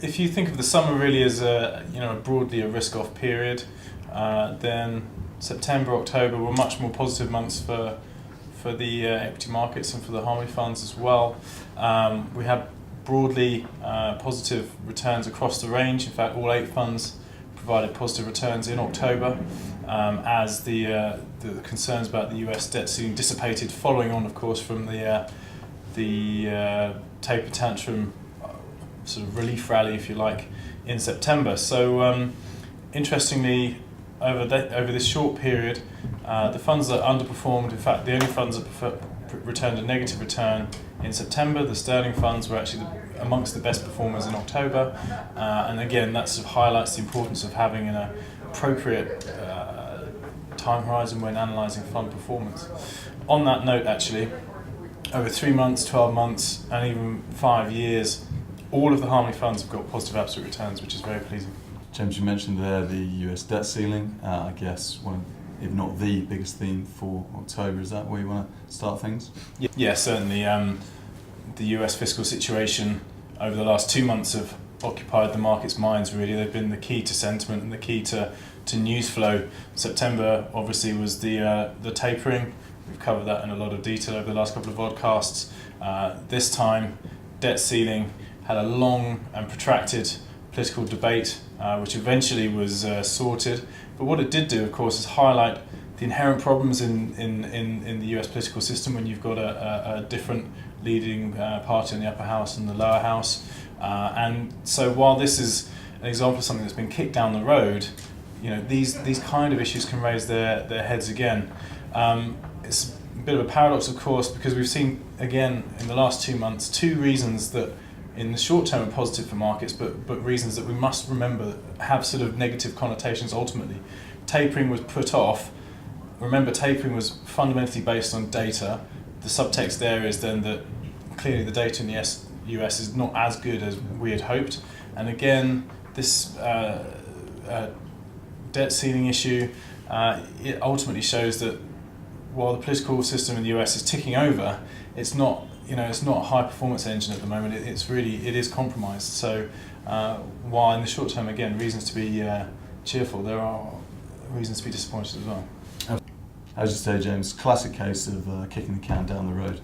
if you think of the summer really as broadly a risk-off period, then September, October were much more positive months for the equity markets and for the Harmony funds as well. We had broadly positive returns across the range. In fact, all 8 funds provided positive returns in October as the concerns about the US debt ceiling dissipated, following on, of course, from the taper tantrum sort of relief rally, if you like, in September. So interestingly, over this short period, the funds that underperformed, in fact, the only funds that returned a negative return in September, the sterling funds, were actually amongst the best performers in October. And again, that sort of highlights the importance of having an appropriate time horizon when analysing fund performance. On that note, actually, over 3 months, 12 months, and even 5 years, all of the Harmony funds have got positive absolute returns, which is very pleasing. James, you mentioned there the US debt ceiling. I guess one of, if not the biggest theme for October. Is that where you want to start things? Yeah, certainly. The US fiscal situation over the last 2 months have occupied the market's minds, really. They've been the key to sentiment and the key to news flow. September, obviously, was the tapering. We've covered that in a lot of detail over the last couple of podcasts. This time, debt ceiling had a long and protracted political debate, which eventually was sorted. But what it did do, of course, is highlight the inherent problems in the US political system when you've got a different leading party in the upper house and the lower house. And so while this is an example of something that's been kicked down the road, these kind of issues can raise their heads again. It's a bit of a paradox, of course, because we've seen, again, in the last 2 months, 2 reasons that in the short term are positive for markets, but reasons that we must remember have sort of negative connotations ultimately. Tapering was put off. Remember, tapering was fundamentally based on data. The subtext there is then that clearly the data in the US is not as good as we had hoped. And again, this debt ceiling issue, it ultimately shows that while the political system in the US is ticking over, it's not a high performance engine at the moment. It is compromised. So while in the short term, again, reasons to be cheerful, there are reasons to be disappointed as well. As you say, James, classic case of kicking the can down the road.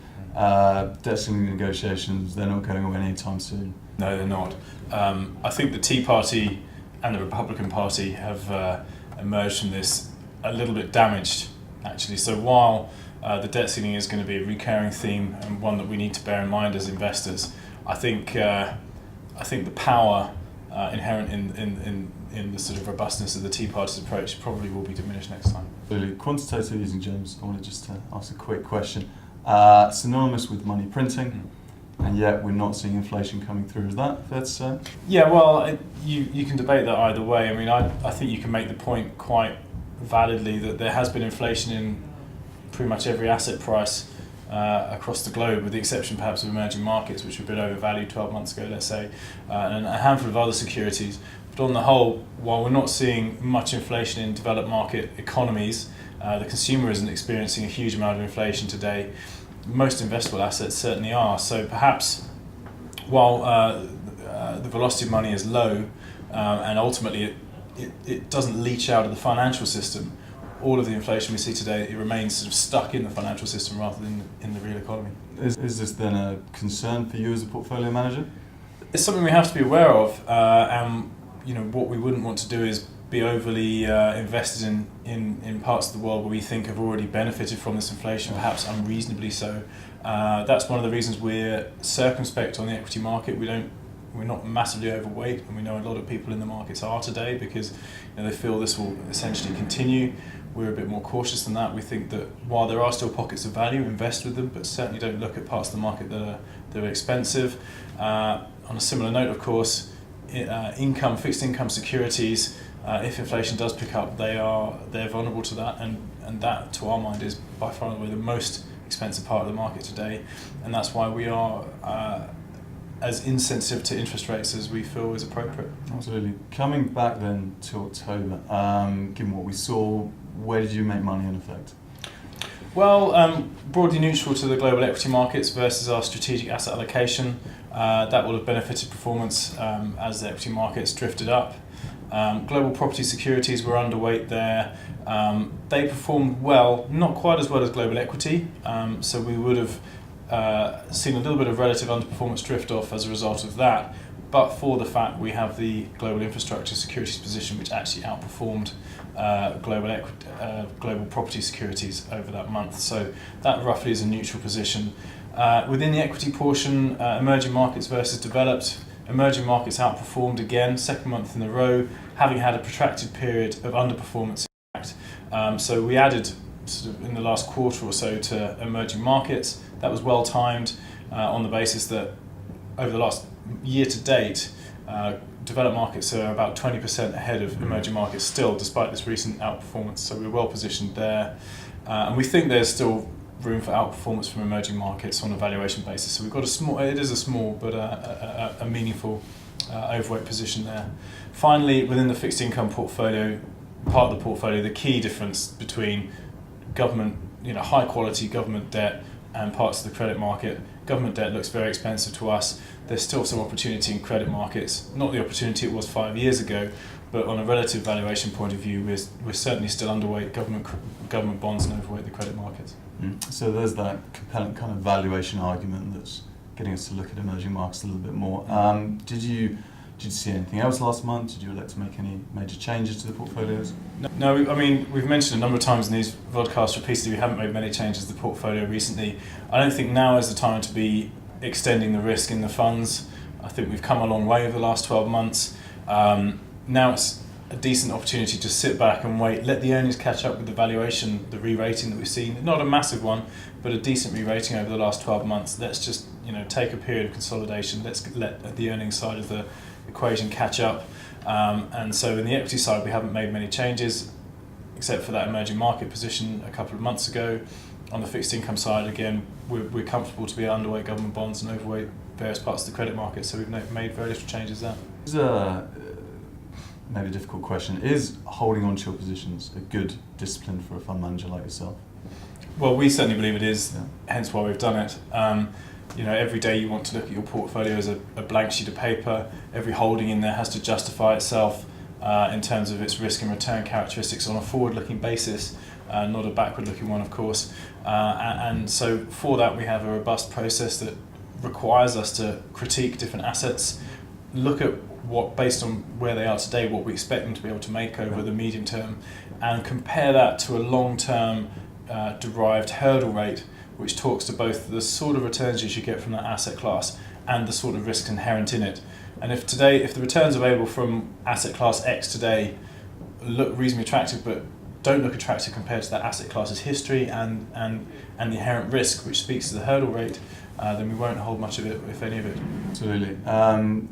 Debt ceiling negotiations, they're not going away anytime soon. No, they're not. I think the Tea Party and the Republican Party have emerged from this a little bit damaged, actually. So while the debt ceiling is going to be a recurring theme and one that we need to bear in mind as investors, I think the power inherent in the sort of robustness of the Tea Party's approach probably will be diminished next time. Really, quantitative easing, James. I want to just ask a quick question. Synonymous with money printing, and yet we're not seeing inflation coming through. Is that fair to say? Yeah, well, you can debate that either way. I mean, I think you can make the point quite validly that there has been inflation in pretty much every asset price across the globe, with the exception perhaps of emerging markets, which were a bit overvalued 12 months ago, let's say, and a handful of other securities. But on the whole, while we're not seeing much inflation in developed market economies, the consumer isn't experiencing a huge amount of inflation today. Most investable assets certainly are. So perhaps while the velocity of money is low and ultimately it doesn't leach out of the financial system, all of the inflation we see today, it remains sort of stuck in the financial system rather than in the real economy. Is this then a concern for you as a portfolio manager? It's something we have to be aware of, and what we wouldn't want to do is be overly invested in parts of the world where we think have already benefited from this inflation, perhaps unreasonably so. That's one of the reasons we're circumspect on the equity market. We're not massively overweight, and we know a lot of people in the markets are today because they feel this will essentially continue. We're a bit more cautious than that. We think that while there are still pockets of value, invest with them, but certainly don't look at parts of the market that are expensive. On a similar note, of course, fixed income securities, if inflation does pick up, they're vulnerable to that, and that, to our mind, is by far and away the most expensive part of the market today, and that's why we are as insensitive to interest rates as we feel is appropriate. Absolutely. Coming back then to October, given what we saw, where did you make money in effect? Well, broadly neutral to the global equity markets versus our strategic asset allocation. That will have benefited performance as the equity markets drifted up. Global property securities were underweight there. They performed well, not quite as well as global equity, so we would have seen a little bit of relative underperformance drift off as a result of that, but for the fact we have the global infrastructure securities position which actually outperformed global property securities over that month. So that roughly is a neutral position. Within the equity portion, emerging markets versus developed, emerging markets outperformed again, second month in a row, having had a protracted period of underperformance. So we added sort of in the last quarter or so to emerging markets. That was well timed on the basis that over the last year to date, developed markets are about 20% ahead of emerging markets still, despite this recent outperformance. So we're well positioned there, and we think there's still room for outperformance from emerging markets on a valuation basis. So we've got it is a small but a meaningful overweight position there. Finally, within the fixed income portfolio, part of the portfolio, the key difference between government, high quality government debt and parts of the credit market. Government debt looks very expensive to us. There's still some opportunity in credit markets, not the opportunity it was 5 years ago, but on a relative valuation point of view, we're certainly still underweight government bonds and overweight the credit markets. So there's that compelling kind of valuation argument that's getting us to look at emerging markets a little bit more. Did you see anything else last month? Did you elect to make any major changes to the portfolios? No, I mean, we've mentioned a number of times in these vodcasts repeatedly we haven't made many changes to the portfolio recently. I don't think now is the time to be extending the risk in the funds. I think we've come a long way over the last 12 months. Now it's a decent opportunity to sit back and wait, let the earnings catch up with the valuation, the re-rating that we've seen. Not a massive one, but a decent re-rating over the last 12 months. Let's just take a period of consolidation. Let's let the earnings side of the equation catch up. And so in the equity side, we haven't made many changes, except for that emerging market position a couple of months ago. On the fixed income side, again, we're comfortable to be underweight government bonds and overweight various parts of the credit market, so we've made very little changes there. It's maybe a difficult question. Is holding on to your positions a good discipline for a fund manager like yourself? Well, we certainly believe it is, Yeah. hence why we've done it. Every day you want to look at your portfolio as a blank sheet of paper. Every holding in there has to justify itself in terms of its risk and return characteristics on a forward-looking basis, not a backward-looking one, of course. And so for that, we have a robust process that requires us to critique different assets, look at what, based on where they are today, what we expect them to be able to make over the medium term, and compare that to a long-term derived hurdle rate, which talks to both the sort of returns you should get from that asset class and the sort of risks inherent in it. And if the returns available from asset class X today look reasonably attractive, but don't look attractive compared to that asset class's history and the inherent risk, which speaks to the hurdle rate, then we won't hold much of it, if any of it. Absolutely.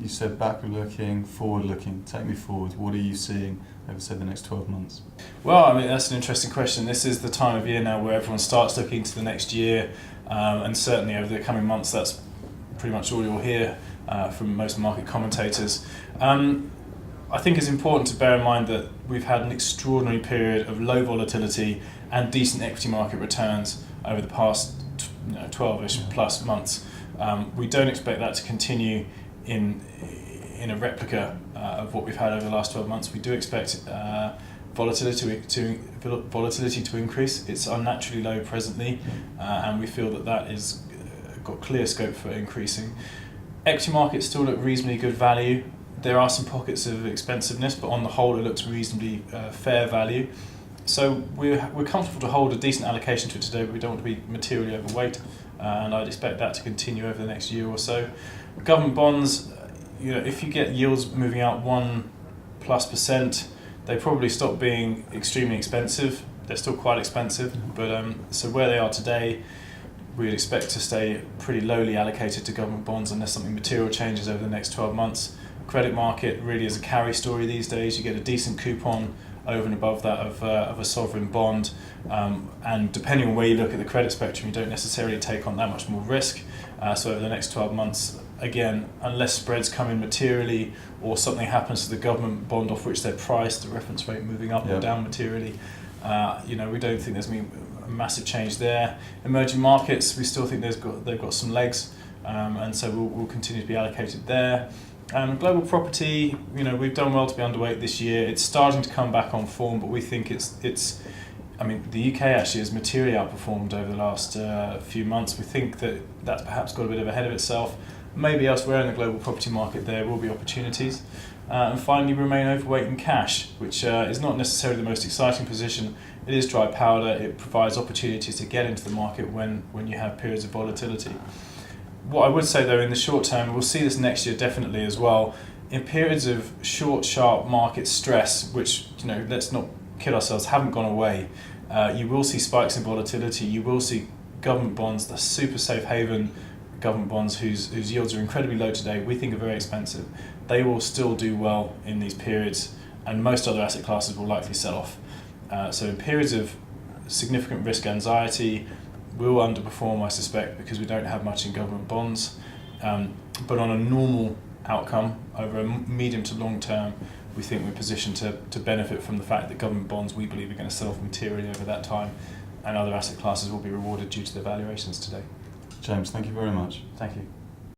You said backward-looking, forward-looking. Take me forward. What are you seeing over, say, the next 12 months? Well, I mean, that's an interesting question. This is the time of year now where everyone starts looking to the next year, and certainly over the coming months, that's pretty much all you'll hear from most market commentators. I think it's important to bear in mind that we've had an extraordinary period of low volatility and decent equity market returns over the past 12-ish plus months. We don't expect that to continue in a replica of what we've had over the last 12 months. We do expect volatility to increase. It's unnaturally low presently, and we feel that is got clear scope for increasing. Equity markets still look reasonably good value. There are some pockets of expensiveness, but on the whole it looks reasonably fair value. So we're comfortable to hold a decent allocation to it today, but we don't want to be materially overweight, and I'd expect that to continue over the next year or so. Government bonds, if you get yields moving out 1+%, they probably stop being extremely expensive. They're still quite expensive, but so where they are today, we'd expect to stay pretty lowly allocated to government bonds unless something material changes over the next 12 months. Credit market really is a carry story these days. You get a decent coupon over and above that of a sovereign bond, and depending on where you look at the credit spectrum, you don't necessarily take on that much more risk. So over the next 12 months, again, unless spreads come in materially or something happens to the government bond off which they're priced, the reference rate moving up or down materially, we don't think there's going to be a massive change there. Emerging markets, we still think they've got some legs. and so we'll continue to be allocated there. Global property, we've done well to be underweight this year. It's starting to come back on form, but we think the UK actually has materially outperformed over the last few months. We think that that's perhaps got a bit ahead of itself. Maybe elsewhere in the global property market there will be opportunities. And finally, remain overweight in cash, which is not necessarily the most exciting position. It is dry powder. It provides opportunities to get into the market when you have periods of volatility. What I would say though, in the short term, we'll see this next year definitely as well, in periods of short, sharp market stress, which, let's not kid ourselves, haven't gone away. You will see spikes in volatility. You will see government bonds, the super safe haven government bonds whose yields are incredibly low today, we think are very expensive. They will still do well in these periods, and most other asset classes will likely sell off. So in periods of significant risk anxiety, we'll underperform, I suspect, because we don't have much in government bonds. But on a normal outcome, over a medium to long term, we think we're positioned to benefit from the fact that government bonds, we believe, are going to sell off materially over that time, and other asset classes will be rewarded due to their valuations today. James, thank you very much. Thank you.